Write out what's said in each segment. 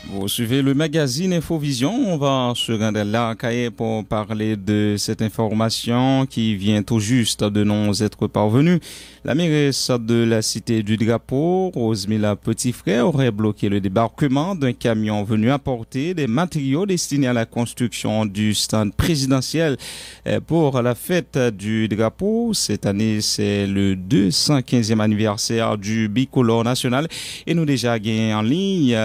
Vous suivez le magazine Infovision. On va se rendre là pour parler de cette information qui vient tout juste de nous être parvenue. La mairesse de la cité du Drapeau, Rosemilla Petitfrère, aurait bloqué le débarquement d'un camion venu apporter des matériaux destinés à la construction du stand présidentiel pour la fête du Drapeau. Cette année, c'est le 215e anniversaire du bicolore national et nous déjà gagnons en ligne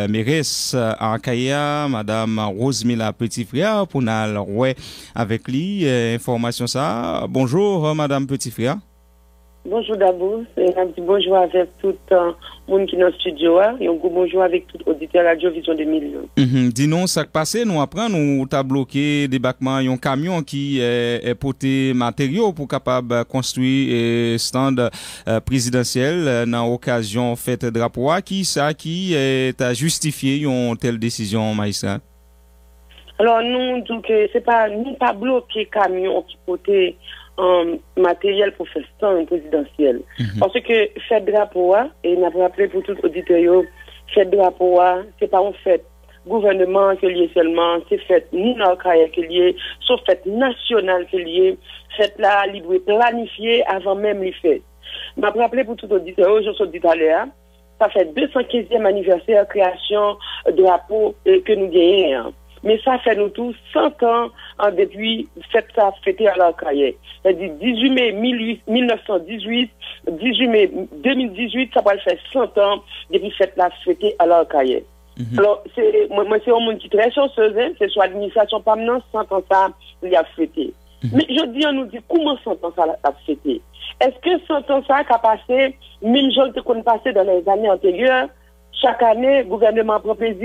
mairesse Akaya, Madame Rosemilla Petitfrère, pour nous avec lui information ça. Bonjour Madame Petitfrère. Bonjour d'abord, un petit bonjour avec tout le monde qui est dans le studio et un gros bonjour avec tout auditeur Radio Vision 2000. Dis-nous, ça qui passe, nous après, nous avons bloqué débarquement un camion qui est porté matériaux pour capable construire un stand présidentiel dans l'occasion fête drapeau. Qui a justifié une telle décision, magistrat? Alors, nous, donc, c'est pas, nous pas bloqué camion qui portait matériel pour faire stand présidentiel. Parce que fête drapeau, et n'a pas rappelé pour tout auditeur, fête drapeau, c'est pas en fait gouvernement que lié seulement, c'est fête nous que lié, sauf fête nationale que lié, fête là, libre planifiée avant même les fêtes. M'a rappelé pour tout auditeur, je suis dit à l'heure, ça fait 215e anniversaire création drapeau que nous gagnons. Mais ça fait nous tous 100 ans depuis cette ça fêté à l'Arcaïe. C'est-à-dire 18 mai 1918, 18 mai 2018, ça va faire 100 ans depuis cette la fêté à l'Arcaïe. Alors, moi, c'est un monde qui est très chanceuse, hein, c'est soit l'administration permanente, 100 ans ça, il y a fêté. Mais je dis, on nous dit, comment 100 ans ça a fêté? Est-ce que 100 ans ça a passé, même chose qu'on a passé dans les années antérieures, chaque année, le gouvernement propose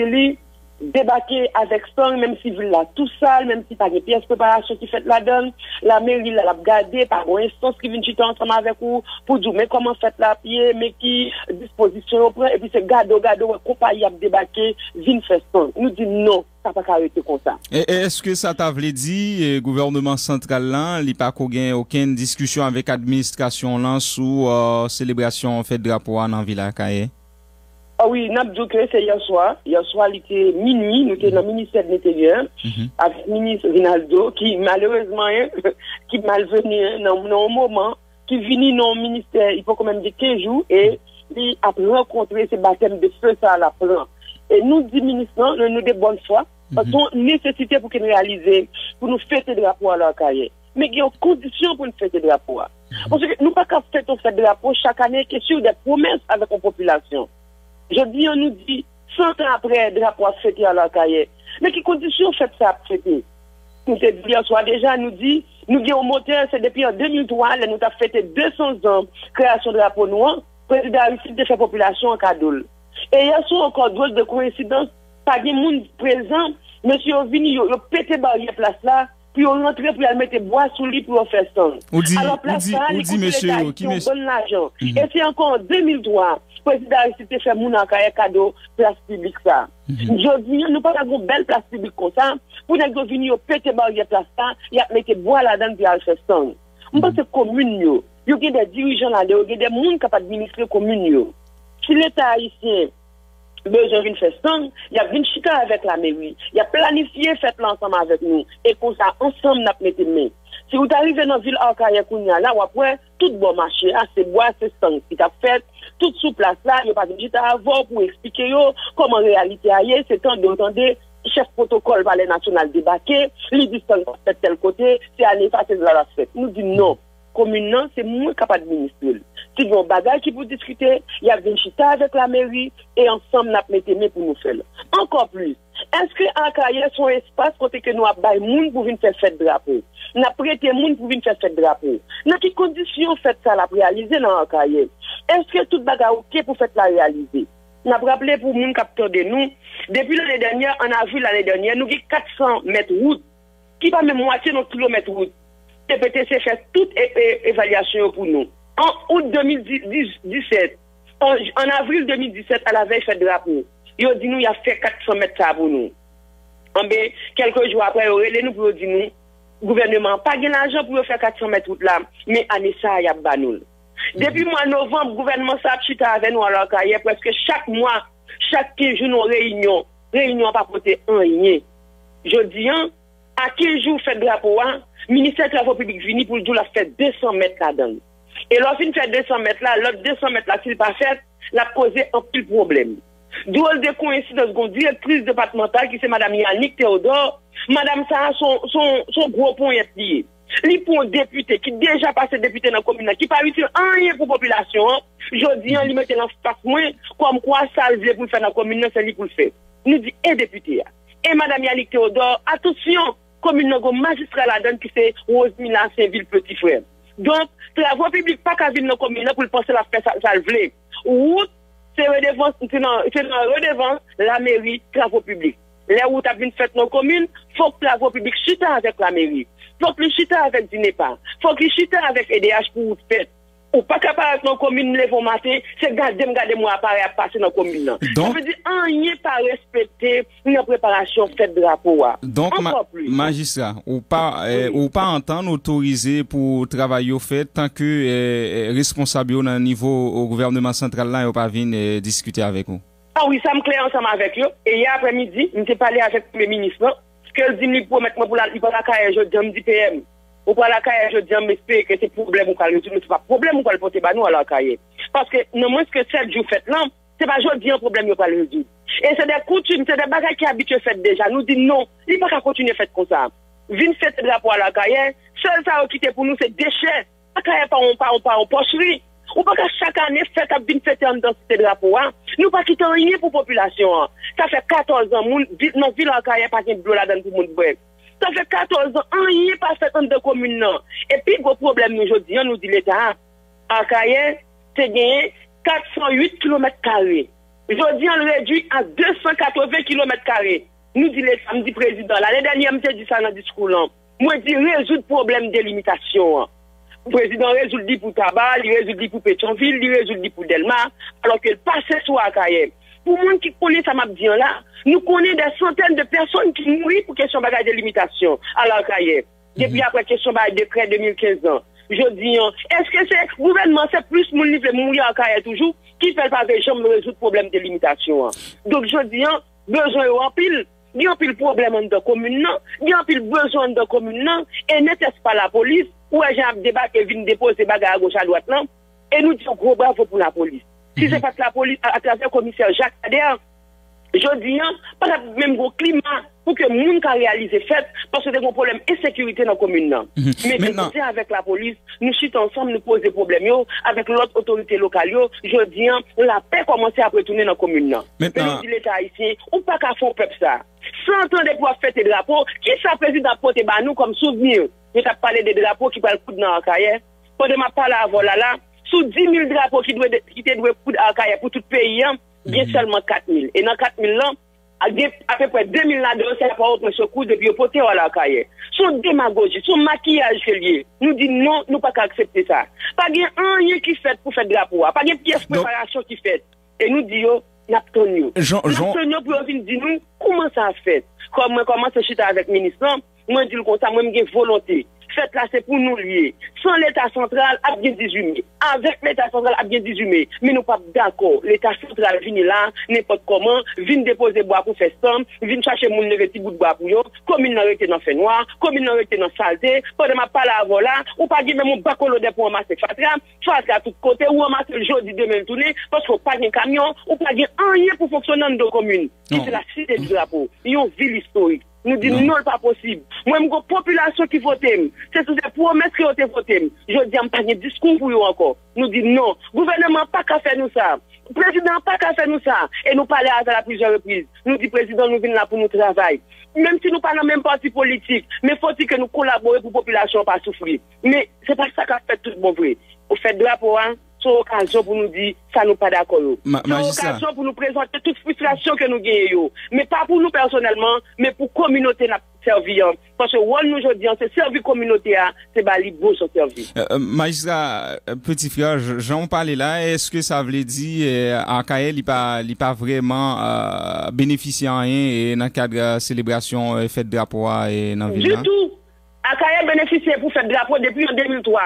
débarquer avec ça, même si vous là tout seul, même si pas de pièces de préparation qui fait la donne, la mairie l'a gardé par une instance qui vient chuter ensemble avec vous pour dire mais comment fait la pied, mais qui disposition prend et puis c'est gado compagnie a débarqué vient faire ça. Nous dit non, ça pas arrêter comme ça. Et est-ce que ça t'a voulu dit gouvernement central là, il pas aucune discussion avec administration là sous célébration fête drapeau en ville à Kaye? Ah oui, Nabdou que c'est hier soir. Hier soir, il était minuit, nous étions dans le ministère de l'Intérieur, avec le ministre Rinaldo, qui malheureusement, qui malvenu dans un moment, qui vient dans le ministère, il faut quand même dire 15 jours, et il a rencontré ce baptême de feu, ça à la plan. Et nous, dit ministre, nous de bonne foi, parce qu'on nécessité pour qu'il réalise, pour nous fêter le drapeau à leur carrière. Mais il y a une condition pour nous fêter le drapeau. Parce que nous pas qu'à fêter le drapeau chaque année, qui est sur des promesses avec la population. Je dis, on nous dit, 100 ans après, le drapeau fêté à la carrière. Mais quelles conditions fait ça fêter? Nous te dit, soit déjà, nous dit, nous avons un moteur, c'est depuis en 2003, nous avons fêté 200 ans, création de drapeau noir, président a réussi de faire population en cadeau. Et il y a encore d'autres de coïncidence, pas de monde présent, monsieur Vini, il a pété barrière place là, puis on rentre pour aller mettre bois sous lit pour faire ça. Alors, place là, il bon l'argent. Et c'est encore en 2003, le président a réussi de faire mon cadeau, place publique ça. Je dis, nous pas une belle place publique comme ça, pour nous venir péter barrière place là, il y a mettre bois là-dedans pour aller faire ça. On pense que commune, il y a des dirigeants là-dedans, il y a des gens qui peuvent administrer la commune. Si l'État haïtien besoin de faire ça, il y a une chita avec la mairie, il y a planifié fait l'ensemble avec nous, et comme ça, ensemble, nous avons mis main. Si vous arrivez dans la ville Arcaïe, là, après, tout bon marché, c'est bois, c'est sang, qui t'a fait, tout sous place là, il n'y a pas de chita avant pour expliquer comment en réalité ailleurs, c'est temps d'entendre chef protocole Palais national débarquer, les distances de tel côté, c'est aller passer dans la fête. Nous disons non. Commune, c'est moins capable d'administrer. Si vous avez un bagage qui vous discuter, il y a une chita avec la mairie et ensemble, nous mettons main pour nous faire. Encore plus, est-ce que Arcaïe son espace côté que nous avons des gens pour venir faire fête drapeau? Nous avons prêté des gens pour venir faire fête drapeau. Dans quelles conditions faites ça la réaliser dans Arcaïe? Est-ce que tout bagage OK pour faire la réaliser? Nous avons rappelé pour les capteurs de nous, depuis l'année dernière, on a vu l'année dernière, nous avons 400 mètres route, qui pas même moitié de nos kilomètres route. TPTC fait toute évaluation pour nous. En août 2017, en avril 2017, à la veille fête de drapeau, il a dit nous, il a fait 400 mètres ça pour nous. Quelques jours après, il a nous pour dire nous, le gouvernement pas de l'argent pour faire 400 mètres route là, mais année ça, il y a banoul. Depuis mois novembre, le gouvernement s'est chuté avec nous à leur carrière, presque chaque mois, chaque 15 jours, nous réunion pas porter un rien. Je dis, à 15 jours, fait drapeau, ministère des Travaux publics vini pour la faire 200 mètres là-dedans. Et lorsqu'il fait 200 mètres là, l'autre 200 mètres là, s'il pas fait, l'a posé un petit problème. Drôle de coïncidence, une directrice départementale qui c'est Madame Yannick Théodore, Madame ça, son gros point est lié. Li pour un député qui déjà passé député dans la commune, qui pas utile rien pour la population, je dis, il met dans face moins, comme quoi ça, il veut pour faire dans la commune, c'est lui pour le faire. Nous dit, et député, et Madame Yannick Théodore, attention, commune, un magistrat là-dedans qui c'est Rosemilla Saint-Ville, petit frère. Donc, travaux publics pas qu'à venir dans la commune pour penser la faire ça le voulait. Route, c'est redevance, la mairie, travaux publics. Les routes à venir faites dans la commune, faut que travaux publics chutent avec la mairie. Faut que les chutent avec DINEPA. Faut que les chutent avec EDH pour route faites. Ou pas capable dans la commune, les formater, c'est garder-moi appareil à passer dans la commune. Donc, ça veut dire, rien pas respecter une préparation faite de drapeau. Donc, magistrat, ou pas entendre autorisé pour travailler au fait tant que responsable au niveau au gouvernement central là, ou pas venir discuter avec vous. Ah oui, ça me clair ensemble avec eux. Et hier après-midi, je suis parlé avec le ministre, qu'elle dit, il faut mettre moi pour la carrière, je dis, PM. Ou pour la carrière, je dis, j'espère que c'est problème ou pas résoudre, mais c'est pas problème ou pas le porter nous à la carrière. Parce que, non moins que 7 jours fait là, c'est pas je dis un problème ou pas le résoudre. Et c'est des coutumes, c'est des bagages qui habituent fait déjà. Nous disons non, il ne peut pas continuer à faire comme ça. Vine fait de la pour la carrière, seul ça qui pour nous, c'est déchets. La carrière, pas en pocherie. Ou pas qu'à chaque année, fait qu'à bien fêter en densité de drapeau, nous pas quitter rien pour la population. Ça fait 14 ans, dans ville en carrière, pas de bleu là-dedans pour moun boire. Ça fait 14 ans, rien pas fait en de commune, non. Et puis, gros problème, nous, aujourd'hui, nous dit l'État, en carrière, c'est gagné 408 km². Aujourd'hui, on le réduit à 280 km². Nous dit l'État, nous dit président. L'année dernière, je dit ça dans le discours, là. Moi, je dis résoudre le problème de limitation. Le président résout le dit pour Tabar, il résout le dit pour Pétionville, il résout le dit pour Delma, alors qu'il passait sur la carrière. Pour les gens qui connaissent ça, m'a dit là, nous connaissons des centaines de personnes qui mourent pour question bagage de limitation à la carrière. Depuis après question bagage décret 2015 ans. Je dis, est-ce que c'est le gouvernement, c'est plus mon niveau de mourir en carrière toujours, qui fait pas jamais résoudre le problème de limitation. Donc je dis, besoin en pile. Il y a un pile problème dans la commune, il y a un pile besoin dans la commune, et n'était-ce pas la police, ou j'ai un débat qui vient déposer bagarre à gauche à droite, et nous disons gros bravo pour la police. Si c'est pas la police, à travers le commissaire Jacques Kader, je dis, pas le même gros climat pour que le monde puisse réaliser fait, parce que c'est un problème d'insécurité dans la commune. Mais c'est avec la police, nous chutons ensemble, nous posons des problèmes avec l'autre autorité locale. Je dis, la paix commence à retourner dans la commune. Mais nous dit l'État haïtien, ou pas qu'à faire peuple ça. 100 ans de pouvoir fêter des drapeaux, qui ça président porter nous comme souvenir? Je t'ai parlé des drapeaux qui parlent coup dans la carrière. Pendant ma parole avant là, sous 10 000 drapeaux qui doivent coup dans la carrière pour tout le pays, il y a seulement 4 000. Et dans 4 000 là, à peu près 2 000 là-dedans, c'est la parole de ce coup depuis le poté à la carrière. Son démagogie, son maquillage lié, nous dit non, nous pas qu'à accepter ça. Pas de rien qui fait pour faire drapeau, pas de pièce de préparation qui fait. Et nous disons, Naptonio. Naptonio pour venir dire nous, comment ça a fait? Comment ça chute avec le ministre? Moi, je dis comme ça, moi, j'ai volonté. Faites là, c'est pour nous lier. Sans l'État central, à bien 18 mai. Avec l'État central, à bien 18 mai. Mais nous pas d'accord. L'État central vient là, n'importe comment, vient déposer bois pour faire somme, vient chercher mon petit bout de bois pour eux, comme il n'a été dans fait noir, comme il n'a été dans saleté, pendant ma parole avant là, ou pas dire même mon bacolo de pour ramasser fatra à tout côté, ou ramasser le jour du demain tourner, parce qu'on pas de camion, ou pas de rien pour fonctionner dans nos communes. C'est la cité du drapeau. Ils ont une ville historique. Nous disons non, pas possible. Moi, une population qui vote, c'est toutes les promesses qui ont été votées. Je dis, on pas de discours pour eux encore. Nous disons non. Gouvernement pas qu'à faire nous ça. Président pas qu'à faire nous ça. Et nous parlons à plusieurs reprises. Nous disons, président, nous venons là pour nous travailler. Même si nous pas dans le même parti politique, mais faut-il que nous collaborons pour la population pas souffrir. Mais c'est pas ça qu'a fait tout le bon vrai. Au fait de rapport, c'est l'occasion pour nous dire, ça nous pas d'accord. C'est l'occasion pour nous présenter toute frustration que nous gagnons. Mais pas pour nous personnellement, mais pour la communauté servir. Parce que nous aujourd'hui, c'est servir communauté, c'est bali beau son service. Magistrat, petit frère, j'en parlais là, est-ce que ça veut dire, à Kael, il pas vraiment bénéficié en rien et dans le cadre de la célébration fête de drapeau et dans la ville? Du tout. À Kael bénéficié pour fête de drapeau depuis en 2003.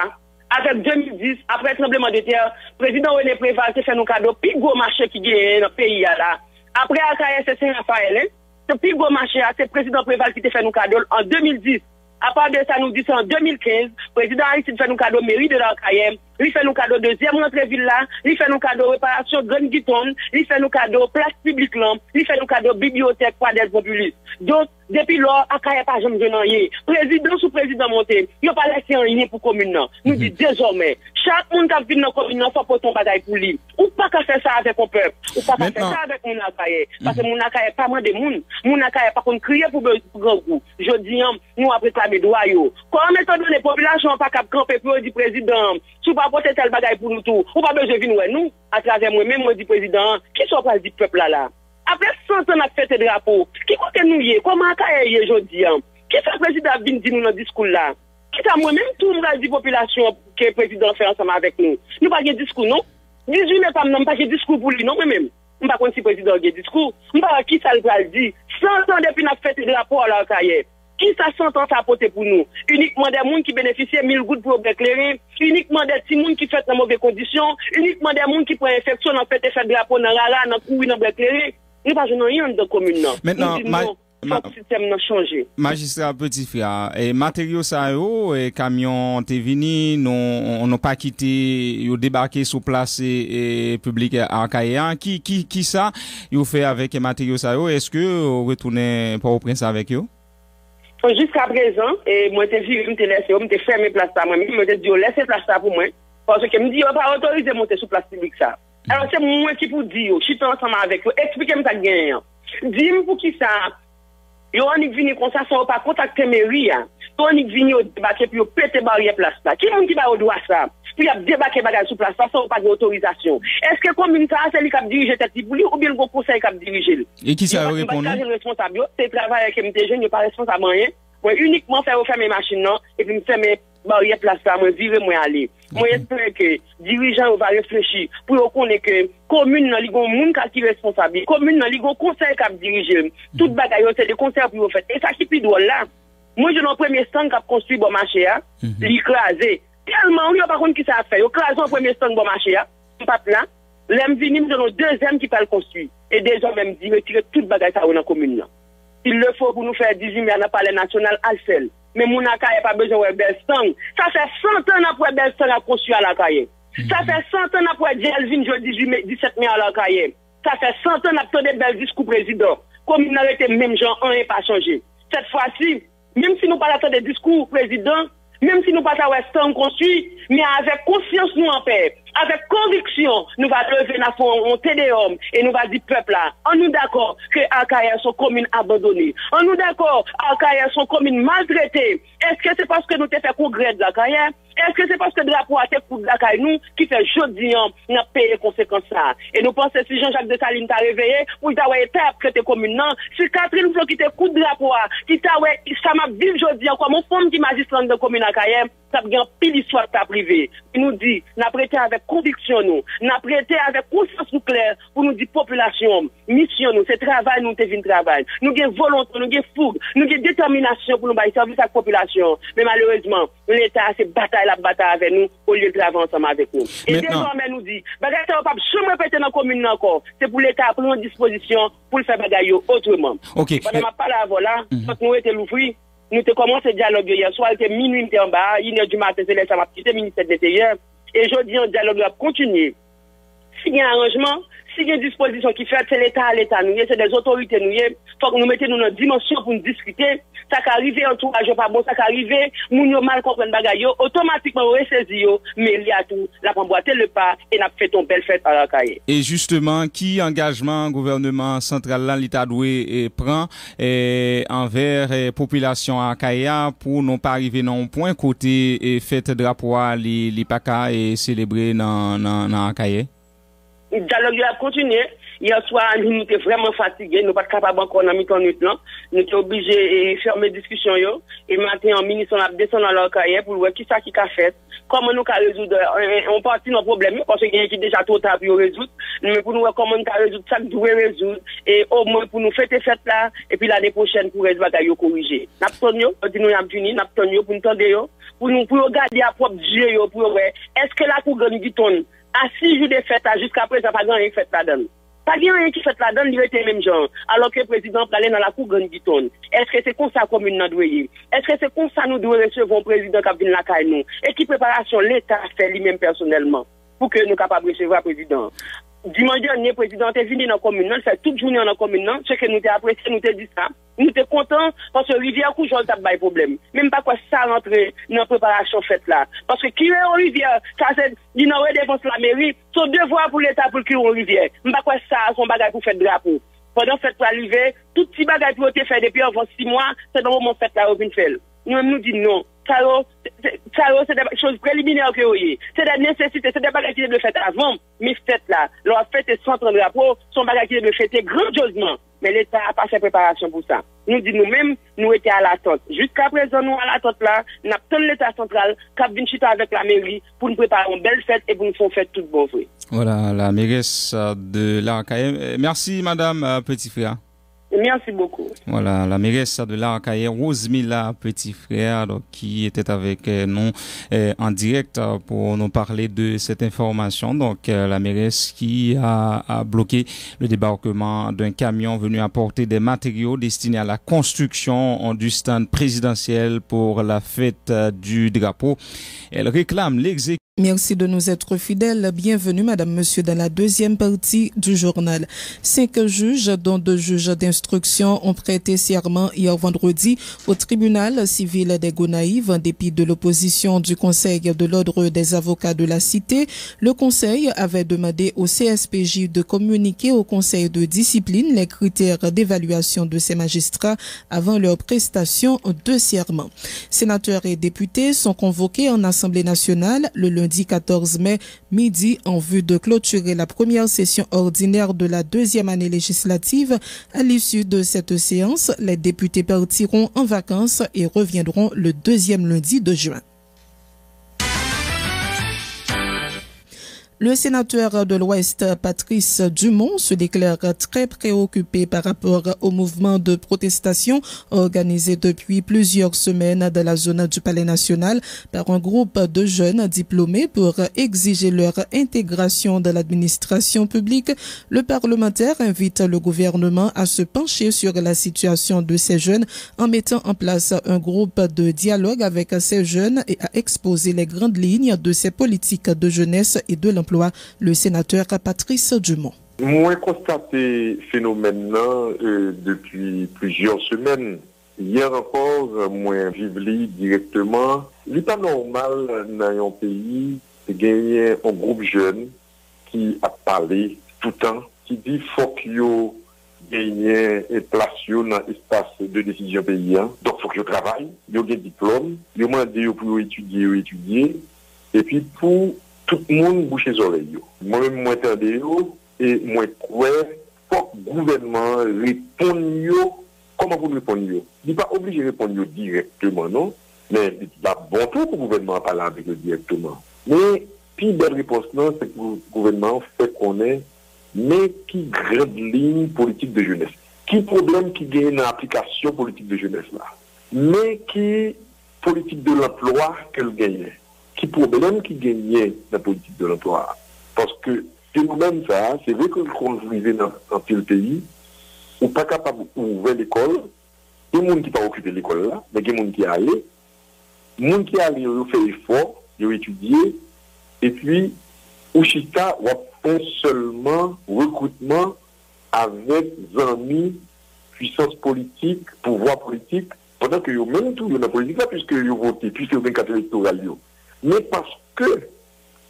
Avec 2010, après le tremblement de terre, le président René Préval s'est fait nos cadeaux, puis gros marché qui gagne dans le pays là. Après Akaye, c'est Saint-Raphaël, hein. Ce plus gros marché, c'est le président Préval qui te fait nous cadeau en 2010. À part de ça, nous disons en 2015, président Aristide fait nous cadeau mairie de l'Arcaïe, il fait nous cadeau deuxième rentrée ville là, il fait nous cadeau réparation Grande Guiton, il fait nous cadeau place publique là, il fait nous cadeau bibliothèque Quadel Populiste. Donc, depuis lors, Akaye pas jamais venu. Président sous président monté, il n'a pas laissé rien pour commune là. Nous dit désormais, chaque monde qui vient dans la commune là, faut porter un bagaille pour lui. Ou pas qu'à faire ça avec mon peuple, ou pas qu'à faire ça avec mon Akaye. Parce que mon Akaye pas moins de monde, mon Akaye pas qu'on crier pour grand coup. Je dis, nous après ça, mes droits yo. Comme étant donné les populations pas qu'à camper pour dire président, si pas porter tel bagaille pour nous tout, ou pas besoin de venir nous, à travers moi-même, moi dit président, qui sont pas dit peuple là. Après 100 ans à faire des drapeaux, qui côté nous y est, comment Akaye y est aujourd'hui? Qui fait le président vient dire nous dans le discours là? Qui t'a moi-même tout le monde dit population que le président fait ensemble avec nous? Nous pas de discours non? 18 mai pas de discours pour lui non même. On pas si le président a un discours. On pas qui ça le dit. 100 ans depuis n'a fait des drapeaux à l'Akaye. Qui ça 100 ans ça apporté pour nous? Uniquement des gens qui bénéficient 1000 gouttes pour éclairer, uniquement des petits gens qui font dans mauvaises conditions, uniquement des gens qui prennent infection en fait et fait drapeau dans la dans couille dans éclairer. Nous pas rien dans commune non. Maintenant, le système n'a changé. Magistrat petit frère, et matériaux ça yo et camion t'es venu, on n'a pas quitté, yo débarqué sur place et public à Akaye. Qui ça yo fait avec les matériaux ça yo? Est-ce que vous retournez pas au prince avec eux? Jusqu'à présent, et moi t'ai vu, me laissé, me t'ai fermé place ça moi, me t'ai dit laissez place ça pour moi parce que me dit on pas autorisé monter sur place public ça. Alors c'est moi qui pour dire, je suis ensemble avec eux, expliquez-moi ça gagne. Dis-moi pour qui ça. Yo on est venu comme ça sans pas contacter mairie. On est venu au débarquer puis péter barrière place là. Qui monde qui va au droit ça? Puis y a débarquer bagage sur place sans pas d'autorisation. Est-ce que commune ça c'est lui qui dirige tête pour lui ou bien le conseil qui dirige? Et qui ça répond? Responsable, c'est travail avec MT jeune, il pas responsable rien. Moi uniquement faire fermer machine non et puis me fermer barrière place là, moi virer moi aller. Moi j'espère que dirigeant va réfléchir pour connaître que commune nan li gon moun qui responsable, commune nan li gon conseil qui diriger. Toute bagaille c'est des conseils pour faire. Et ça qui plus drôle là. Moi je dans premier stand qui a construit bon marché a, l'écraser. Tellement on pas contre qui ça fait. Yo écraser en premier stand bon marché a, pas là. L'aime venir dans le deuxième qui peut le construire et des hommes même dit retirer toute bagaille ça dans commune là. Il le faut pour nous faire 18 mai à la palais national à seul. Mais mon Akaye pas besoin de Belstang. Ça fait 100 ans après Belstang a construit à l'Akaye. Ça fait 100 ans après Jelvin le 17 mai à l'Akaye. Ça fait 100 ans après bel discours président. Comme il n'a été même gens, on n'est pas changé. Cette fois-ci, même si nous pas des discours président, même si nous pas Belstang construit, mais avec conscience nous en paix. Avec conviction, nous allons lever un téléhomme et nous allons dire peuple là. On nous d'accord que Akaye sont communes abandonnées. On nous d'accord Akaye sont communes maltraitées. Est-ce que c'est parce que nous t'ai fait congrès de l'Akaye? Est-ce que c'est parce que le drapeau a été pour l'Akaye nous qui fait jeudi nous avons payé conséquences ça? Et nous pensons si Jean-Jacques Dessalines t'a réveillé pour t'a été traité commune non, si Catherine Flo qui t'a coup de drapeau qui t'a ça m'a vivre jeudi comme mon femme qui magistrat de commune Akaye, ça bien pile histoire ta privée. Il nous dit n'a prêté avec conviction nous, n'a prêté avec conscience nous claire pour nous dire population, mission nous, c'est travail nous devons travail. Nous avons volonté, nous avons fougue, nous avons détermination pour nous bailler service à la population. Mais malheureusement, l'État a cette bataille avec nous au lieu de travailler ensemble avec nous. Et désormais nous dit, bagaille ça va pas jamais répéter dans la commune encore. C'est pour l'État à prendre disposition pour le faire bagaille autrement. OK. Pendant ma parole avant là, quand nous étions l'ouvrir, nous avons commencé le dialogue hier soir, il était minuit en bas, 1h du matin, c'est là ça m'a quitté le ministère de l'Intérieur. Et je dis, le dialogue va continuer. S'il y a un arrangement, s'il y a une disposition qui fait, c'est l'État à l'État, c'est des autorités, il faut que nous mettions dans une dimension pour nous discuter. Ça qui arrive, entourage pas bon, ça qui arrive, nous mal comprendre bagaille, automatiquement on ressaisi, mais il y a tout, la emboîter le pas et n'a fait ton belle fête à l'Akaye. Et justement, qui engagement gouvernement central là l'État doué prend envers population Akaye pour non pas arriver dans un point côté fête drapeau li paka et célébrer dans Akaye? Le dialogue a continué. Hier soir, nous étions vraiment fatigués. Nous ne sommes pas capables encore de mettre en nuit. Nous étions obligés de fermer la discussion. Et maintenant, en ministre, on a descendu dans l'Akaye pour voir qui ça qui a fait. Comment nous pouvons résoudre, on partit nos problèmes, parce qu'il y a déjà trop tard pour résoudre. Mais pour nous voir comment nous pouvons résoudre ça, nous devons résoudre. Et au moins pour nous fêter cette là, et puis l'année prochaine pour résoudre la corriger. Nous avons fini, nous avons pour nous tendre, pour nous regarder à propre Dieu, pour voir, est-ce que la cour gagne du ton? À 6 jours de fête, jusqu'à présent, pas grand fête là-dedans. Pas bien rien qui fait là-dedans, il était même genre. Alors que le président parlait dans la cour Grande Guitonne. Est-ce que c'est comme ça commune nous doit y? Est-ce que c'est comme ça nous devons recevoir un président qui vient la caille nous? Et qui préparation l'État fait lui-même personnellement pour que nous capables de recevoir le président? Dimanche dernier, le président est venu dans la commune, il fait toute journée dans la commune, ce que nous avons apprécié, nous avons dit ça. Nous sommes contents parce que Rivière Coujol n'a pas de problème. Même pas quoi ça rentre dans la préparation faite là. Parce que qui est en Rivière, ça c'est d'inaugurer défense la mairie, son devoir pour l'État pour qui est en Rivière. Même pas quoi ça, son bagage pour faire drapeau. Pendant cette pour arriver, tout petit bagage pour être fait depuis avant 6 mois, c'est dans le moment fait là, au fait. Nous disons non. C'est des choses préliminaires que vous voyez. C'est des nécessités, c'est des bagages qui doivent faire avant, mais faites là. Leur fête est sans drapeau, son bagage qui doivent faire grandiosement. Mais l'État n'a pas fait préparation pour ça. Nous disons nous-mêmes, nous étions à l'attente. Jusqu'à présent, nous à l'attente là, nous avons l'État central qui a venu chiter avec la mairie pour nous préparer une belle fête et pour nous faire fête toute bonne. Voilà, la mairesse de l'Arcaïe. Merci, Madame Petit Frère. Merci beaucoup. Voilà, la mairesse de l'Arcaïe, Rosemilla Petit Frère, donc, qui était avec nous en direct pour nous parler de cette information. Donc, la mairesse qui a bloqué le débarquement d'un camion venu apporter des matériaux destinés à la construction du stand présidentiel pour la fête du drapeau. Elle réclame l'exécution. Merci de nous être fidèles. Bienvenue, madame, monsieur, dans la deuxième partie du journal. 5 juges, dont 2 juges d'instruction, ont prêté serment hier vendredi au tribunal civil des Gonaïves, en dépit de l'opposition du Conseil de l'Ordre des avocats de la Cité. Le Conseil avait demandé au CSPJ de communiquer au Conseil de discipline les critères d'évaluation de ces magistrats avant leur prestation de serment. Sénateurs et députés sont convoqués en Assemblée nationale le lundi 14 mai midi en vue de clôturer la première session ordinaire de la deuxième année législative. À l'issue de cette séance, les députés partiront en vacances et reviendront le deuxième lundi de juin. Le sénateur de l'Ouest, Patrice Dumont, se déclare très préoccupé par rapport au mouvement de protestation organisé depuis plusieurs semaines dans la zone du Palais national par un groupe de jeunes diplômés pour exiger leur intégration dans l'administration publique. Le parlementaire invite le gouvernement à se pencher sur la situation de ces jeunes en mettant en place un groupe de dialogue avec ces jeunes et à exposer les grandes lignes de ces politiques de jeunesse et de l'emploi. Le sénateur Patrice Dumont. Moi, constaté phénomène depuis plusieurs semaines. Hier encore, moi, vivre directement. Il n'est pas normal dans un pays de gagner un groupe jeune qui a parlé tout le temps, qui dit faut qu'il gagner et place dans l'espace de décision paysan. Donc, faut qu'il travaille, il y a des diplômes, il y a demandé pour étudier, et puis pour tout le monde bouche les oreilles. Moi-même, moi, j'entendais et moi, crois faut que le gouvernement réponde. Comment vous répondez? Il n'est pas obligé de répondre directement, non? Mais il y a bon tour pour le gouvernement parler avec eux directement. Mais, puis, belle réponse, non, c'est que le gouvernement fait qu'on est, mais qui grande ligne politique de jeunesse. Qui problème qui gagne dans l'application politique de jeunesse là? Mais qui politique de l'emploi qu'elle gagne? Qui problème qui gagnait dans la politique de l'emploi. Parce que phénomène ça, c'est vrai que qu'on vivait dans tel pays, ou pas capable d'ouvrir l'école, il y a des gens qui n'ont pas occupé l'école là, mais il y a des gens qui allaient. Les gens qui allaient, ils ont fait effort, ils ont étudié, et puis, au Chita, on fait seulement recrutement avec amis, puissance politique, pouvoir politique, pendant que même tout dans la politique là, puisque ils ont voté, puisque ils ont 24 électorales. Mais parce que,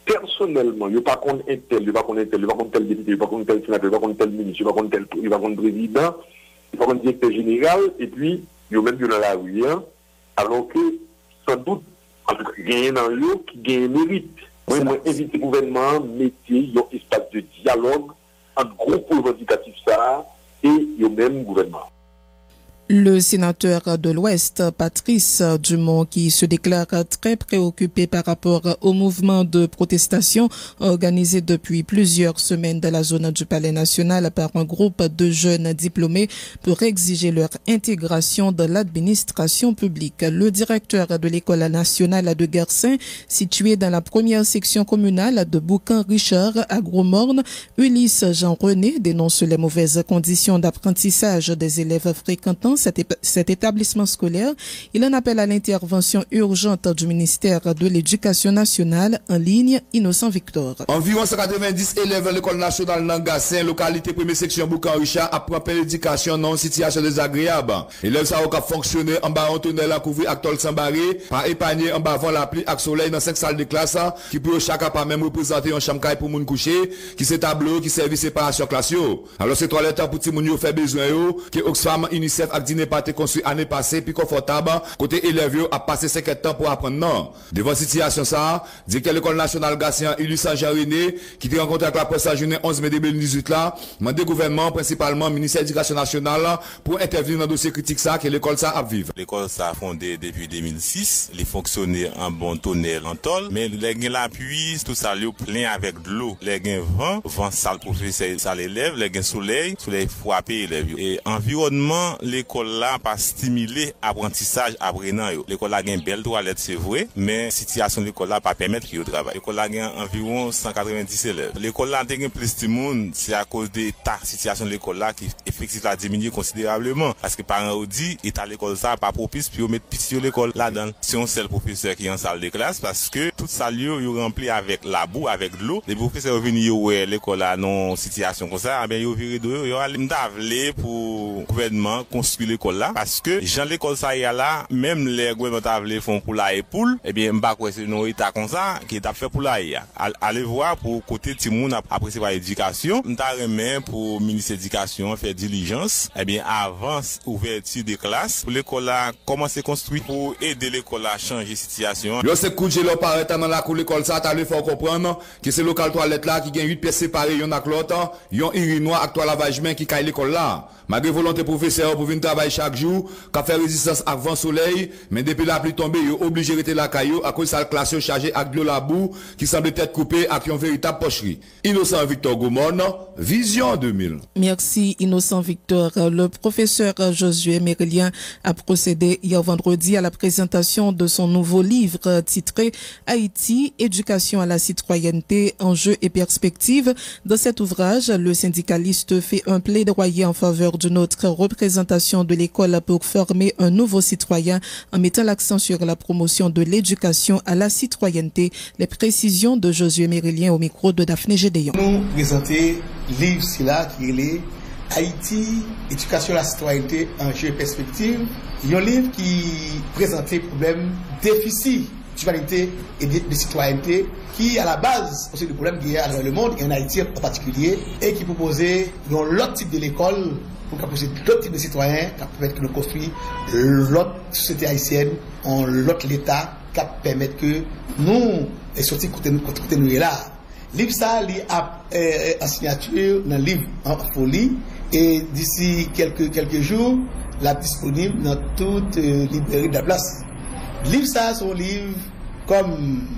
personnellement, il n'y a pas qu'on est tel, il n'y a pas qu'on est tel, il n'y a pas qu'on tel député, il n'y a pas qu'on tel sénateur, il n'y a pas qu'on tel ministre, il n'y a pas qu'on tel, il n'y a pas qu'on président, il n'y a pas qu'on directeur général, et puis, il y a même dans la rue, alors que, sans doute, en tout cas, il y a dans l'eau qui gagne mérite. Moi, invite le gouvernement, métier, il y a un espace de dialogue, un groupe revendicatif ça, et il y a même gouvernement. Le sénateur de l'Ouest, Patrice Dumont, qui se déclare très préoccupé par rapport au mouvement de protestation organisé depuis plusieurs semaines dans la zone du Palais national par un groupe de jeunes diplômés pour exiger leur intégration dans l'administration publique. Le directeur de l'école nationale de Guersin, située dans la première section communale de Boucan-Richard à Gros-Morne, Ulysse Jean-René dénonce les mauvaises conditions d'apprentissage des élèves fréquentant cet établissement scolaire. Il en appelle à l'intervention urgente du ministère de l'Éducation nationale. En ligne, Innocent Victor. Environ 190 élèves de l'école nationale Nangassin, localité première section Boucan-Richard, apprennent l'éducation dans une situation désagréable. Élèves ça a fonctionné en bas en tunnel à couvrir actol sans barré, par épargner en bas avant la pluie avec soleil dans 5 salles de classe, qui peut chaque pas même représenter une chambre pour moun coucher, qui c'est tableau, qui servent séparation classe yo. Alors c'est toilette pour ti moun yo fait besoin yo, que Oxfam, UNICEF a dîner pas été construit année passée, puis confortable, côté élèves yo a passé 5 temps pour apprendre non. Devant situation ça, dit que l'école nationale Gassien, Ulysse Jean-René, qui était rencontré avec la presse à journée 11 mai 2018 là, mandé gouvernement, principalement, ministère de l'Éducation nationale, pour intervenir dans le dossier critique ça, que l'école ça a vivre. L'école ça a fondé depuis 2006, les fonctionnaires en bon tonnerre en tol, mais les gains l'appui, tout ça lieu plein avec de l'eau. Les gains vent sale professeur, sale élève, les gains soleil frappé élèves. Et environnement, l'école là pas stimulé apprentissage apprenant. L'école là gain belle toilette c'est vrai, mais situation de l'école là pas permettre qu'il travaille. L'école là gain environ 190 élèves. L'école là gain plus de monde, c'est à cause de ta situation de l'école là qui effectivement a diminué considérablement parce que parents ont dit état l'école ça pas propice pour mettre petit l'école là-dedans. C'est un seul professeur qui est en salle de classe parce que toute salle yo rempli avec la boue, avec de l'eau. Les professeurs venus ouais l'école là non situation comme ça, ben yo viré de yo allé pour gouvernement construire l'école là parce que Jean l'école ça y a là même les gouvernements t'avlé font pour la époule et bien m'pa quoi c'est non état comme ça qui t'a fait pour la ya. Allez voir pour côté Timoun après c'est pas éducation, m'ta remet pour ministère de l'éducation faire diligence et bien avant ouverture des classes pour l'école là commencer construire pour aider l'école à changer situation. Yo c'est coup de gelo paraît dans la cour l'école ça t'allé faut comprendre que c'est local toilette là qui gagne 8 pièces séparées yon avec l'autre, yon urinoir avec toi lavage main qui caille l'école là. Malgré volonté professeur pour venir travailler chaque jour, qu'a fait résistance avec vent soleil, mais depuis la pluie tombée, yo obligé de rester la caillou à cause de la classe chargée avec de la boue qui semble être coupée avec une véritable pocherie. Innocent Victor Goumon, Vision 2000. Merci Innocent Victor. Le professeur Josué Mérillien a procédé hier vendredi à la présentation de son nouveau livre titré Haïti, éducation à la citoyenneté, enjeux et perspectives. Dans cet ouvrage, le syndicaliste fait un plaidoyer en faveur de notre représentation de l'école pour former un nouveau citoyen en mettant l'accent sur la promotion de l'éducation à la citoyenneté. Les précisions de Josué Mérillien au micro de Daphné Gédéon. Nous présenter livre là qui est Haïti, éducation à la citoyenneté, enjeux et perspectives. Il y a un livre qui présente les problèmes déficit d'humanité et de citoyenneté qui à la base c'est le problème qu'il y a dans le monde et en Haïti en particulier et qui proposait dans l'autre type de l'école pour proposer d'autres types de citoyens qui permettent que nous construisons l'autre société haïtienne en l'autre l'État qui permettent que nous et sortis côté nous est là. Livre ça li en signature dans le livre en folie et d'ici quelques jours la disponible dans toute librairie de la place. Livre ça son livre comme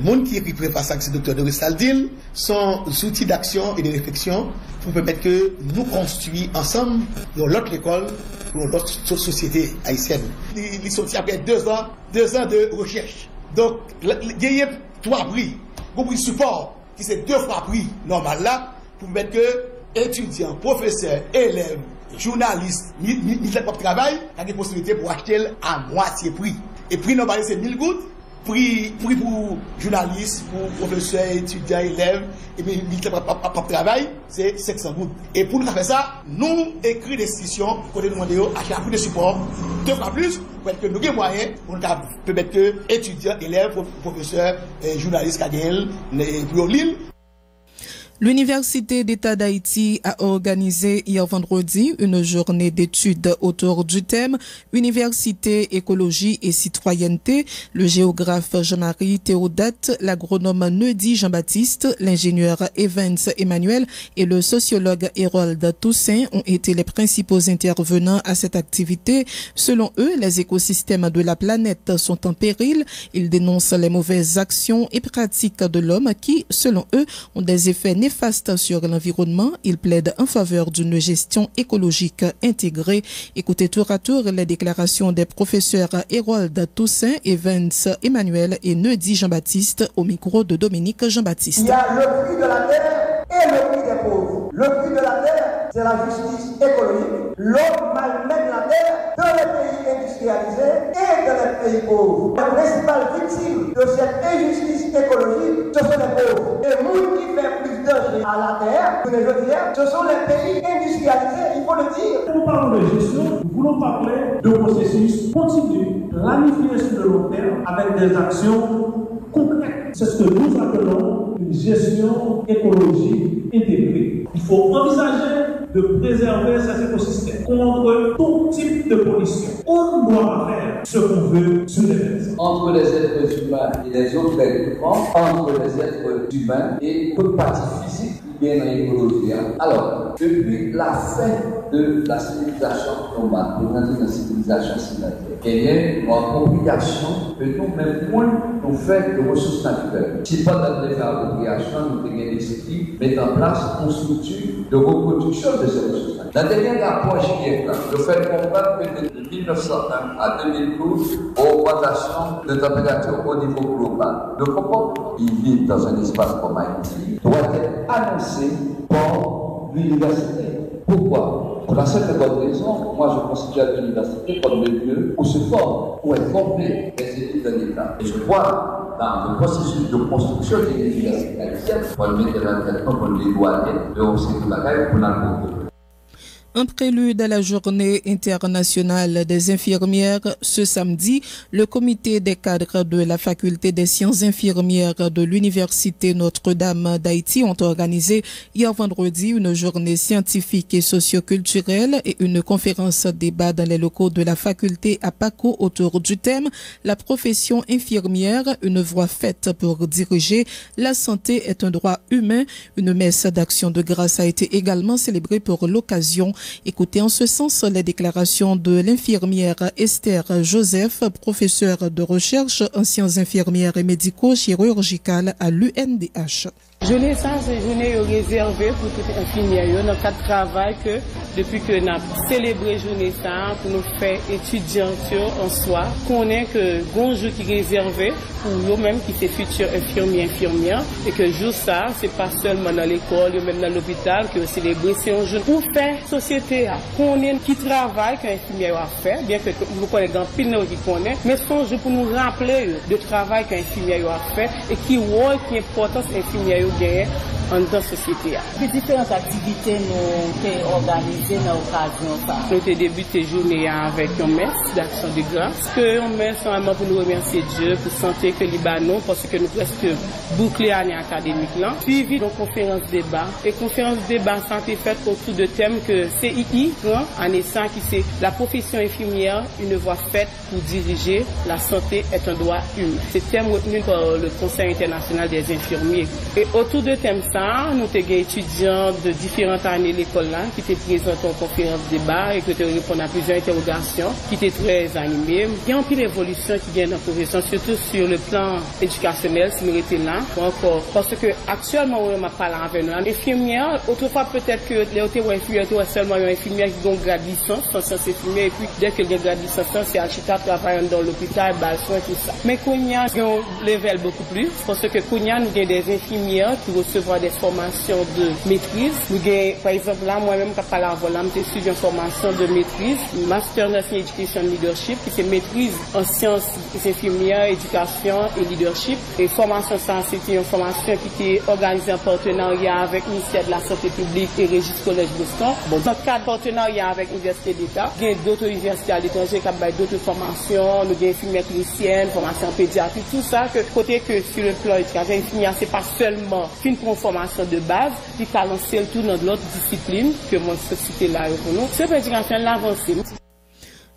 monde qui écrit prépa ça c'est docteur Doris Saldil sont outils d'action et de réflexion pour permettre que nous construisons ensemble dans l'autre école pour l'autre société haïtienne. Ils sont après 2 ans de recherche. Donc il y a 3 prix. Beaucoup de support qui c'est 2 fois prix normal là pour mettre que étudiants, professeurs, élèves, journalistes, ministère de travail a des possibilités pour acheter à moitié prix. Et prix normal c'est 1000 gouttes, prix pour journalistes, pour professeurs, étudiants, élèves, et puis ministère de travail c'est 500 gouttes. Et pour nous faire ça, nous écrivons des institutions pour nous demander à chaque prix de support 2 fois plus pour que nous ayons moyens pour permettre que étudiants, élèves, professeurs, journalistes, et pour l'île. L'Université d'État d'Haïti a organisé hier vendredi une journée d'études autour du thème Université, écologie et citoyenneté. Le géographe Jean-Marie Théodate, l'agronome Neudy Jean-Baptiste, l'ingénieur Evans Emmanuel et le sociologue Hérold Toussaint ont été les principaux intervenants à cette activité. Selon eux, les écosystèmes de la planète sont en péril. Ils dénoncent les mauvaises actions et pratiques de l'homme qui, selon eux, ont des effets néfastes sur l'environnement. Ils plaident en faveur d'une gestion écologique intégrée. Écoutez tour à tour les déclarations des professeurs Hérold Toussaint, Evans Emmanuel et Neudy Jean-Baptiste au micro de Dominique Jean-Baptiste. Il y a le prix de la terre et le prix des pauvres. Le prix de la terre, c'est la justice écologique. L'homme malmène la terre dans les pays industrialisés et dans les pays pauvres. La principale victime de cette injustice écologique, ce sont les pauvres. Et nous qui fait plus danger à la terre, je veux dire, ce sont les pays industrialisés, il faut le dire. Quand nous parlons de gestion, nous voulons parler de processus continu, planifié sur le long terme, avec des actions concrètes. C'est ce que nous appelons une gestion écologique intégrée. Il faut envisager de préserver ces écosystèmes contre tout type de pollution. On doit faire ce qu'on veut sur les terres. Entre les êtres humains et les autres êtres humains, entre les êtres humains et toute partie physique bien dans l'écologie. Alors, depuis la fin de la civilisation nomade, de la civilisation sédentaire, il y a une appropriation que nous-mêmes, nous faisons de ressources naturelles. Si pas dans les appropriations, nous avons l'esprit mettre en place une structure de reproduction de ces ressources naturelles. Dans le dernier rapport JF, je fais comprendre que de 1901 à 2012, augmentation de température au niveau global. Le comportement qui vit dans un espace comme Haïti doit être annoncé par l'université. Pourquoi? Pour la simple et bonne raison, moi je considère l'université comme le lieu où se forment, où est formé les études de l'État. Et je vois dans le processus de construction de l'université haïtienne, on le met dans le traitement pour les douaniers, de hausser de bagaille pour l'alcool. Un prélude à la journée internationale des infirmières. Ce samedi, le comité des cadres de la faculté des sciences infirmières de l'université Notre-Dame d'Haïti ont organisé hier vendredi une journée scientifique et socioculturelle et une conférence débat dans les locaux de la faculté à Paco autour du thème La profession infirmière, une voie faite pour diriger. La santé est un droit humain. Une messe d'action de grâce a été également célébrée pour l'occasion. Écoutez en ce sens les déclarations de l'infirmière Esther Joseph, professeure de recherche en sciences infirmières et médico-chirurgicales à l'UNDH. Journée ça, c'est une journée réservée pour tout infirmière. Dans le cadre de travail que depuis que nous avons célébré journée ça, pour nous faire étudiants en soi, qu'on est que bon jour qui est réservé pour nous-mêmes qui sont futurs infirmières, et que jour ça, c'est pas seulement dans l'école, ou même dans l'hôpital, que célébrer, c'est un jour pour faire société, qu'on est qui travaille, qu'un infirmière a fait, bien que vous connaissez dans pile qui connaît, mais c'est un jour pour nous rappeler de travail qu'un infirmière a fait et qui rôle, qui importance infirmière en dans la société. Les différentes activités nous avons organisées dans l'occasion. Nous avons débuté la journée avec une messe d'action de grâce. Une messe vraiment pour nous remercier Dieu pour santé que Libanon, parce que nous presque bouclé l'année académique là. Suivi de conférence débat. Et conférence débat santé faite autour de thèmes que CII, en essence, qui c'est la profession infirmière, une voie faite pour diriger. La santé est un droit humain. C'est thème retenu par le Conseil international des infirmiers. Et autour de thème ça, nous avons des étudiants de différentes années de l'école là qui étaient présents en conférence débat et qui ont répondu à plusieurs interrogations, qui étaient très animés. Il y a un peu d'évolution qui vient dans la profession, surtout sur le plan éducationnel, si nous étions là, encore. Parce que actuellement, on m'a parlé avec nous. Infirmière, autrefois peut-être que les infirmières étaient seulement une infirmière qui ont un grade de licence, en sciences infirmières, et puis dès que le grade de licence, c'est Achita travaillant dans l'hôpital, soin, tout ça. Mais Kounia, il y a un level beaucoup plus, parce que Kounia, nous avons des infirmières qui recevoir des formations de maîtrise. Nous avons, par exemple, là, moi-même, quand je parle en volant, j'ai suivi une formation de maîtrise, Master Nursing Education Leadership, qui c'est maîtrise en sciences infirmières, éducation et leadership. Et formation, ça, c'était une formation qui était organisée en partenariat avec le ministère de la Santé publique et Registre Collège Boston. Bon, dans le cadre de partenariat avec l'Université d'État, il y a d'autres universités à l'étranger qui ont d'autres formations, nous avons infirmières cliniciennes, formation en pédiatrie, tout ça, que côté que sur le plan éducatif, infirmière, c'est pas seulement une conformation formation de base, puis qu'à lancer le tout dans l'autre discipline que moi je cité là pour nous. C'est prédication l'avancée.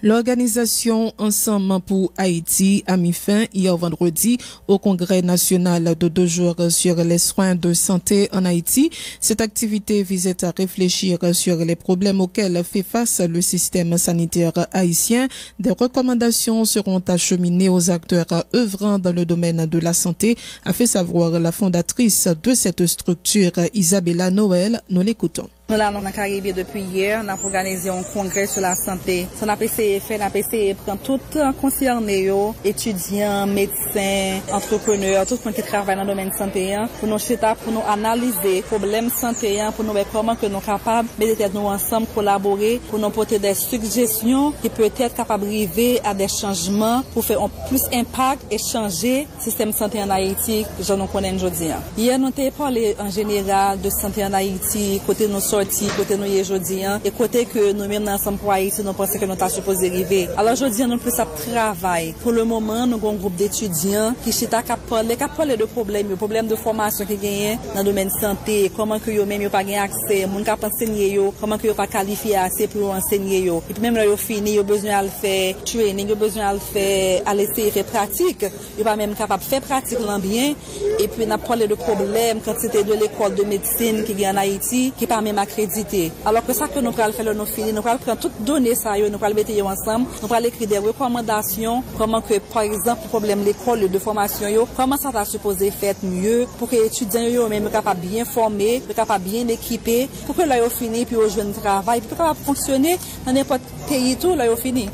L'organisation Ensemble pour Haïti a mis fin hier vendredi au Congrès national de 2 jours sur les soins de santé en Haïti. Cette activité visait à réfléchir sur les problèmes auxquels fait face le système sanitaire haïtien. Des recommandations seront acheminées aux acteurs œuvrant dans le domaine de la santé, a fait savoir la fondatrice de cette structure, Isabella Noël. Nous l'écoutons. Nous l'avons dans Caribé depuis hier, on a organisé un congrès sur la santé. On a essayé de prendre tout concernés, étudiants, médecins, entrepreneurs, tout le monde qui travaille dans le domaine santé, pour nous analyser les problèmes santé, pour nous voir comment que nous sommes capables de mettre nous ensemble, collaborer, pour nous porter des suggestions qui peuvent être capables d'arriver à des changements pour faire un plus impact et changer le système santé en Haïti, que je nous connais aujourd'hui. Hier, nous avons parlé en général de santé en Haïti, côté nous côté nous aujourd'hui et côté que nous même ensemble pour Haïti nous pensons que nous sommes supposés arriver. Alors aujourd'hui nous plus à travail. Pour le moment nous avons un groupe d'étudiants qui chita parler de problèmes de formation qui gagnent dans le domaine santé, comment que yo même yo pas gain accès, moun ka enseigner yo, comment que yo pas qualifié assez pour enseigner yo. Et puis même là yo fini, yo besoin de faire training, yo besoin de faire aller essayer faire pratique, yo pas même capable faire pratique là bien et puis n'a parlé de problèmes quand c'était de l'école de médecine qui gagne en Haïti qui pas même accrédité. Alors que ça que nous allons faire, nous finir, nous allons prendre toutes données ça, nous allons mettre ensemble, nous allons écrire des recommandations, comment que par exemple le problème l'école de formation, comment ça va supposé faire mieux pour que les étudiants eux même capables bien formés, capables bien équipés, pour que là ils finissent puis ils jouent un travail, puis capable fonctionner dans n'importe quel pays tout là ils finissent.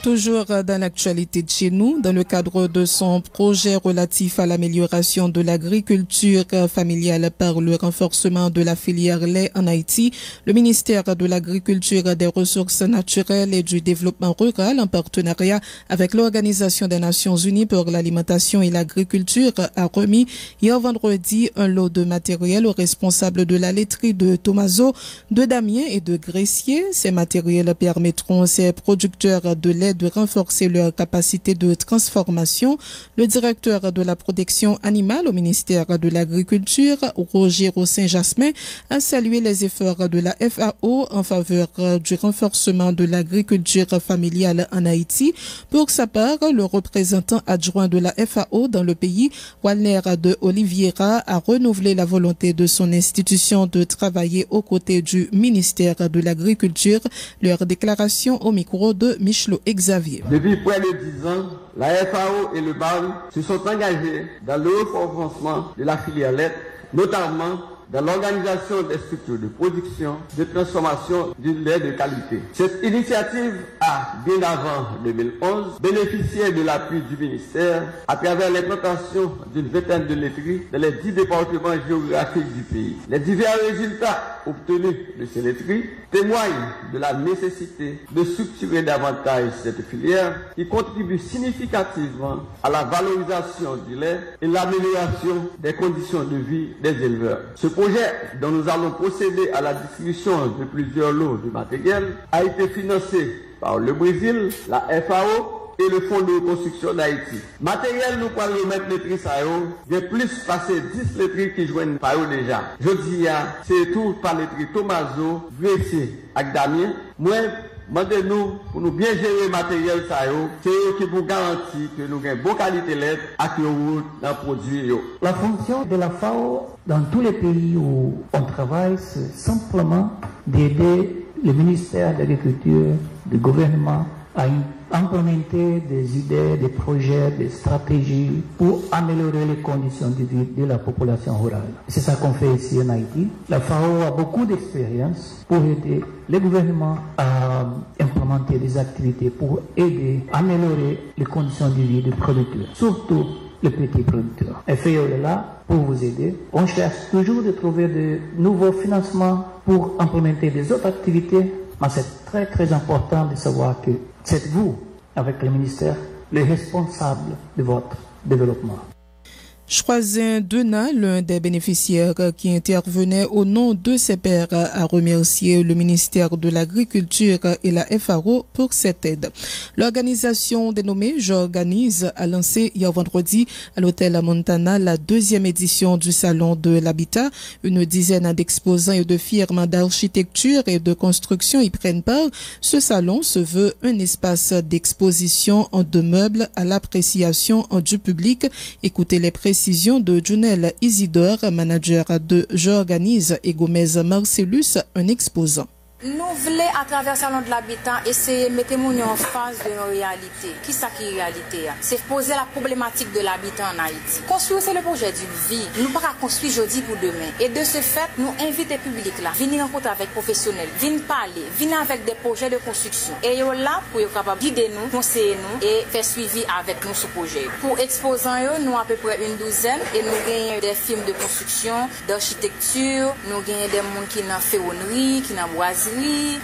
Toujours dans l'actualité de chez nous, dans le cadre de son projet relatif à l'amélioration de l'agriculture familiale par le renforcement de la filière lait en Haïti, le ministère de l'Agriculture, des Ressources naturelles et du Développement rural, en partenariat avec l'Organisation des Nations Unies pour l'alimentation et l'agriculture, a remis hier vendredi un lot de matériel aux responsables de la laiterie de Thomazeau, de Damien et de Gressier. Ces matériels permettront à ces producteurs de lait de renforcer leur capacité de transformation. Le directeur de la protection animale au ministère de l'Agriculture, Roger Saint-Jasmin, a salué les efforts de la FAO en faveur du renforcement de l'agriculture familiale en Haïti. Pour sa part, le représentant adjoint de la FAO dans le pays, Walner de Oliveira, a renouvelé la volonté de son institution de travailler aux côtés du ministère de l'Agriculture. Leur déclaration au micro de Michelot Xavier. Depuis près de 10 ans, la FAO et le BAM se sont engagés dans le renforcement de la filière lait, notamment dans l'organisation des structures de production, de transformation du lait de qualité. Cette initiative a, bien avant 2011, bénéficié de l'appui du ministère à travers l'implantation d'une vingtaine de laiteries dans les 10 départements géographiques du pays. Les divers résultats obtenus de ces laiteries témoignent de la nécessité de structurer davantage cette filière qui contribue significativement à la valorisation du lait et l'amélioration des conditions de vie des éleveurs. Ce projet, dont nous allons procéder à la distribution de plusieurs lots de matériel, a été financé par le Brésil, la FAO et le Fonds de reconstruction d'Haïti. Matériel, nous pouvons remettre les prix ça y a plus passé 10 laiteries qui joignent par eux déjà. Je dis, c'est tout par laiterie Thomazeau, Gressier et Damien. Moi, demandez-nous pour nous bien gérer le matériel ça c'est eux qui vous garantit que nous avons une bonne qualité de lait et que nous avons produit. La fonction de la FAO dans tous les pays où on travaille, c'est simplement d'aider le ministère de l'Agriculture, le gouvernement à implémenter des idées, des projets, des stratégies pour améliorer les conditions de vie de la population rurale. C'est ça qu'on fait ici en Haïti. La FAO a beaucoup d'expérience pour aider les gouvernements à implémenter des activités pour aider à améliorer les conditions de vie des producteurs, surtout les petits producteurs. Et FAO est là pour vous aider. On cherche toujours de trouver de nouveaux financements pour implémenter des autres activités, mais c'est très très important de savoir que c'est vous, avec le ministère, les responsables de votre développement. Choisin Dena, l'un des bénéficiaires qui intervenait au nom de ses pairs, a remercié le ministère de l'Agriculture et la FAO pour cette aide. L'organisation dénommée J'organise a lancé hier vendredi à l'hôtel Montana la 2e édition du Salon de l'Habitat. Une dizaine d'exposants et de firmes d'architecture et de construction y prennent part. Ce salon se veut un espace d'exposition de meubles à l'appréciation du public. Écoutez les précisions de Junel Isidore, manager de J'organise, et Gomez Marcellus, un exposant. Nous voulons, à travers le Salon de l'Habitat, essayer de mettre en face de nos réalités. Qui est la réalité? C'est poser la problématique de l'habitat en Haïti. Construire, c'est le projet d'une vie. Nous ne pouvons pas construire aujourd'hui pour demain. Et de ce fait, nous invitons le public là, venir rencontrer avec professionnels, venir parler, venir avec des projets de construction. Et ils sont là pour être capables de guider nous, conseiller nous et faire suivi avec nous ce projet. Pour exposants, nous à peu près une douzaine et nous avons des films de construction, d'architecture, nous avons des gens qui sont ferronnerie, qui sont boiserie.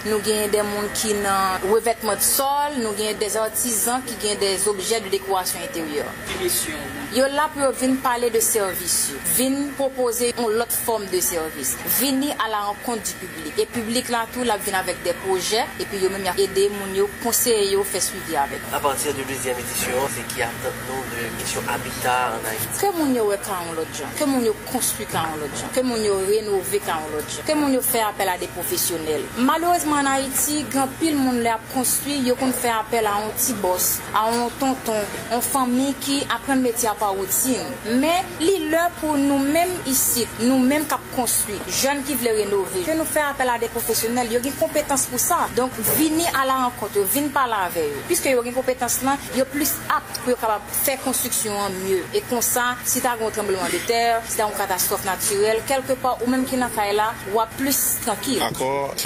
Nous avons des gens qui ont revêtement de sol, nous avons des artisans qui ont des objets de décoration intérieure. Ils sont là pour venir parler de services, venir proposer une autre forme de service, venir à la rencontre du public. Et le public là, tout là, vient avec des projets et puis ils même aider les gens, conseiller, faire suivi avec. À partir de la 2e édition, c'est qui attend nous de question habitat en Haïti. Que les gens aient l'autre gens, que les gens construisent l'autre gens, que les gens rénovent l'autre gens, que les gens fassent appel à des professionnels. Malheureusement en Haïti, grand pile monde l'a construit, yo qu'on fait appel à un petit boss, à un tonton, une famille qui apprend le métier par routine. Mais l'heure pour nous-mêmes ici, nous-mêmes qui construit, jeunes qui veulent rénover, que nous faire appel à des professionnels, ils ont des compétences pour ça. Donc venez à la rencontre, venez parler avec eux. Puisque ils ont des compétences là, ils sont plus aptes pour faire construction en mieux. Et comme ça, si tu as un tremblement de terre, si tu as une catastrophe naturelle, quelque part, ou même qui n'a pas là, ou plus tranquille.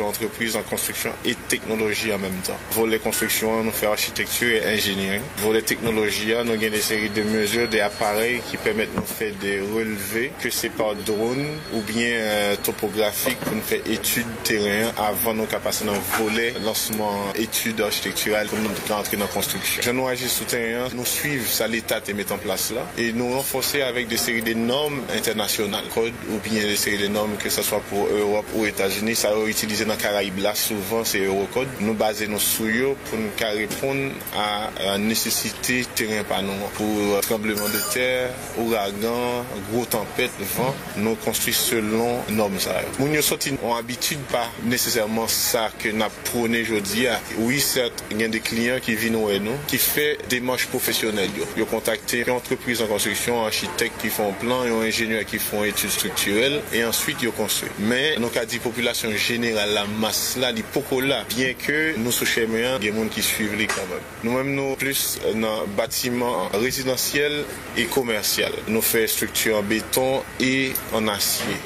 Entreprise en construction et technologie en même temps. Volet construction, nous faisons architecture et ingénierie. Volet technologie, nous avons des séries de mesures, des appareils qui permettent de nous faire des relevés, que c'est par drone ou bien topographique pour nous faire études terrain avant nos capacités dans le volet lancement études architecturales pour nous entrer dans la construction. Je nous agis sous terrain, nous suivons ça l'État et mettre en place là et nous renforcer avec des séries de normes internationales, code ou bien des séries de normes que ce soit pour Europe ou États-Unis, ça va utiliser dans Caraïbes là, souvent c'est Eurocode. Nous basons sur eux pour nous répondre à la nécessité terrain par nous. Pour tremblement de terre, ouragan, gros tempête, vent, nous construisons selon normes. Nous n'avons habitude pas nécessairement ça que nous prônons aujourd'hui. Oui, certes, il y a des clients qui viennent nous, qui font des démarches professionnelles. Ils ont contacté une entreprise en construction, architectes qui font plan, et ingénieurs qui font études structurelles et ensuite ils construisent. Mais nous avons dit population générale, la masse là, les pocos là, bien que nous sommes chez il y a des gens qui suivent les quand même. Nous-mêmes, nous plus dans bâtiments résidentiels et commercial. Nous faisons structure en béton et en acier.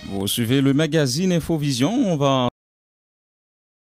Vous suivez le magazine Infovision. On va